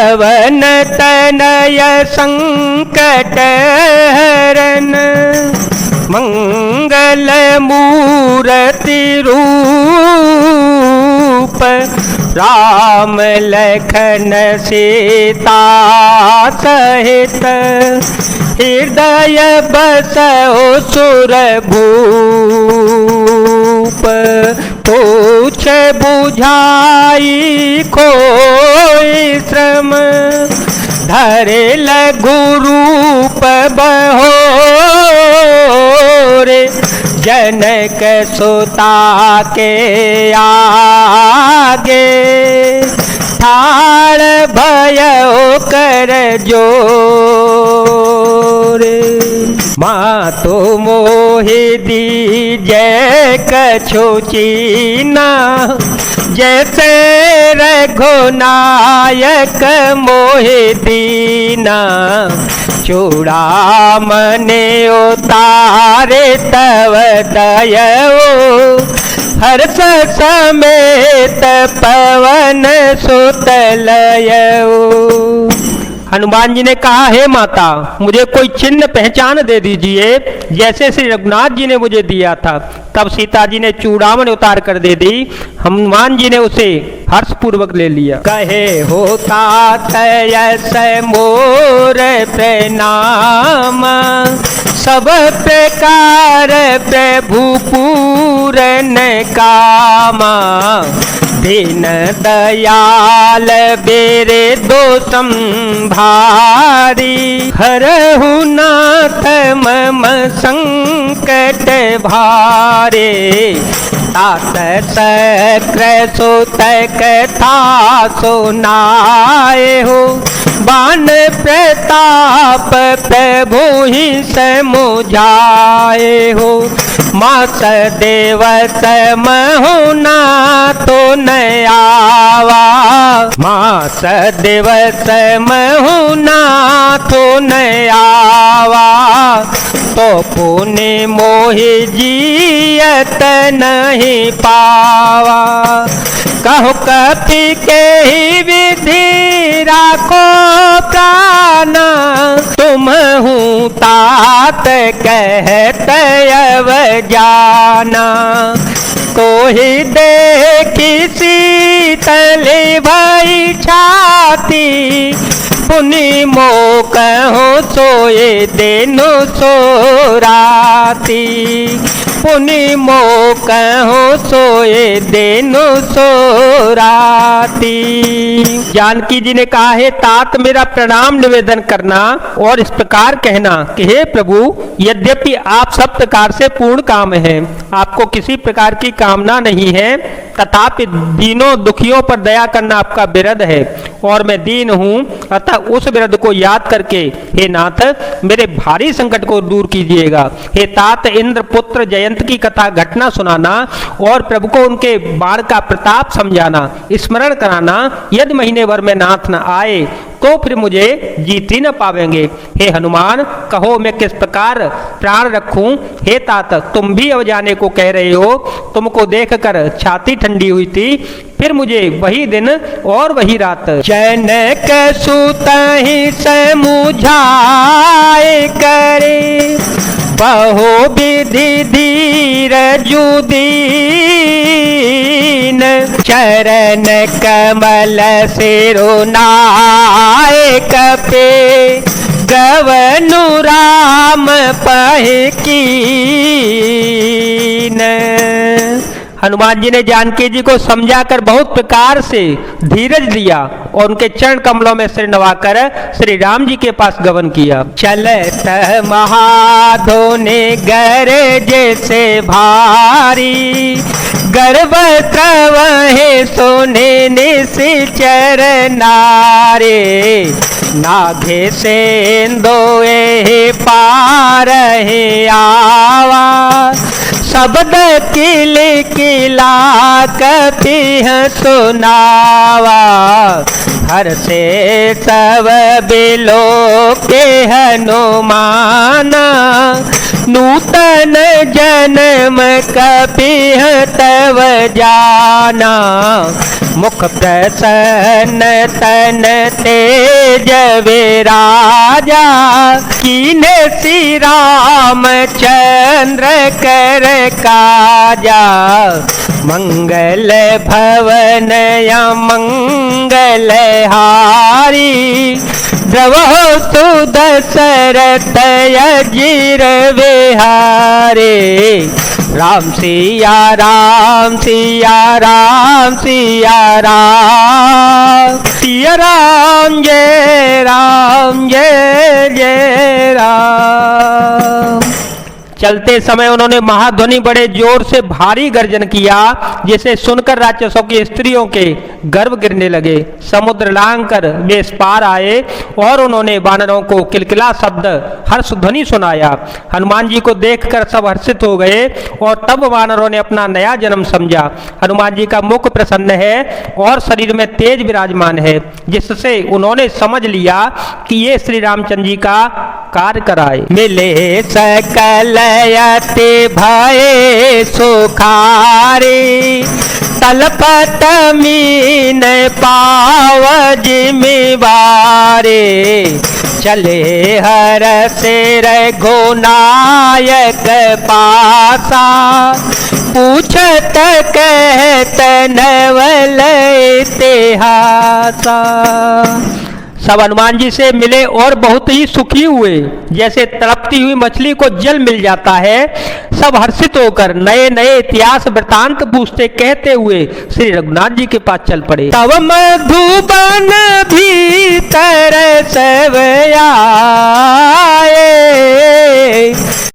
पवन तनय संकट हरन मंगल मूर्ति रूप राम लखन सीता सहित हृदय बसो सुर भूप पूछ बुझाई खोई श्रम धरे लघु रूप बहोरे जनक सुता के आगे ठाड़ भयो कर जोरे माँ तो मोहि दीजय कछु चीना जैसे रघुनायक मोहि दीना चूड़ामणि उतारे तव दयौ हर्ष समेत पवन सुत लयौ। हनुमान जी ने कहा, हे माता, मुझे कोई चिन्ह पहचान दे दीजिए जैसे श्री रघुनाथ जी ने मुझे दिया था। तब सीता जी ने चूड़ामणि उतार कर दे दी। हनुमान जी ने उसे हर्ष पूर्वक ले लिया। कहे होता यस मोर प्रणाम सब प्रकार प्रभु पूरन कामा दीन दयाल बेरे दो संभारी हरहु नाथ मम संकट भारे तात सक्र सुत कथा सुनाए हो बान प्रताप प्रभु ही समुझाए हो माँ सदेव समहु ना तो न आवा माँ सदेव समहु ना तो न आवा तो पुण्य मोहि जियत नहीं पावा कहु कपि के ही विधि राखो प्राण तुम हूँ तात कहत अब जाना कोहि देखी शीतल भई छाती पुनि मो कहूँ सोए देनु सो राती पुनि मो कहूँ सोए देनु सो राती। जानकी जी ने कहा, है तात मेरा प्रणाम निवेदन करना और इस प्रकार कहना कि हे प्रभु, यद्यपि आप सब प्रकार से पूर्ण काम हैं, आपको किसी प्रकार की कामना नहीं है, तथापि दीनों दुखियों पर दया करना आपका बिरद है और मैं दीन हूँ, अतः उस बिरद को याद करके हे नाथ मेरे भारी संकट को दूर कीजिएगा। हे तात इंद्र पुत्र जयंत की कथा घटना सुनाना और प्रभु को उनके बाण का प्रताप समझाना, स्मरण कराना। यदि महीने भर में नाथ न आए तो फिर मुझे जीत ही न पावेंगे। हे हनुमान, कहो मैं किस प्रकार प्राण रखूं। हे तात, तुम भी अब जाने को कह रहे हो, तुमको देखकर छाती ठंडी हुई थी, फिर मुझे वही दिन और वही रात जनक सुतहि समुझाए करे बहु विधि धीर जुदीन चरण कमल सिरुनाए कपे गवनु राम पहि कीन। हनुमान जी ने जानकी जी को समझाकर बहुत प्रकार से धीरज दिया और उनके चरण कमलों में सिर नवाकर श्री राम जी के पास गमन किया। चलत महाधोने गरजे से भारी गर्भ त्रवहे सोने निश्चर नारे नाघे सेंदोए पार हे आवा शब्द किल किला कपिह सुनावा हर से सब बिलो के हनुमाना नूतन जन्म कपिह तव जाना, मुख प्रसन्न तन तेज विराजा, कीन्हे श्री रामचंद्र कर काजा, मंगल भवन या मंगल हारी, द्रवहु सुदशरथ अजीर विहारे, राम सिया राम सिया राम सिया राम, सिया राम जय जय राम। चलते समय उन्होंने महाध्वनि बड़े जोर से भारी गर्जन किया, जिसे सुनकर राक्षसों की स्त्रियों के गर्भ गिरने लगे। समुद्र लांघकर वे इस पार आए और उन्होंने वानरों को किलकिला शब्द हर्ष ध्वनि सुनाया। हनुमान जी को देखकर सब हर्षित हो गए और तब वानरों ने अपना नया जन्म समझा। हनुमान जी का मुख प्रसन्न है और शरीर में तेज विराजमान है, जिससे उन्होंने समझ लिया कि ये श्री रामचंद्र जी का कार्य कराए। मिले सकल यति भये सुखारी, तलपत मीन पाव जिमिवारे, चले हर सिर घुनायक पासा, पूछत कहत नवल इतिहासा। सब हनुमान जी से मिले और बहुत ही सुखी हुए, जैसे तड़पती हुई मछली को जल मिल जाता है। सब हर्षित होकर नए नए इतिहास वृतांत पूछते कहते हुए श्री रघुनाथ जी के पास चल पड़े। तब मधुबन भीतर सब आए,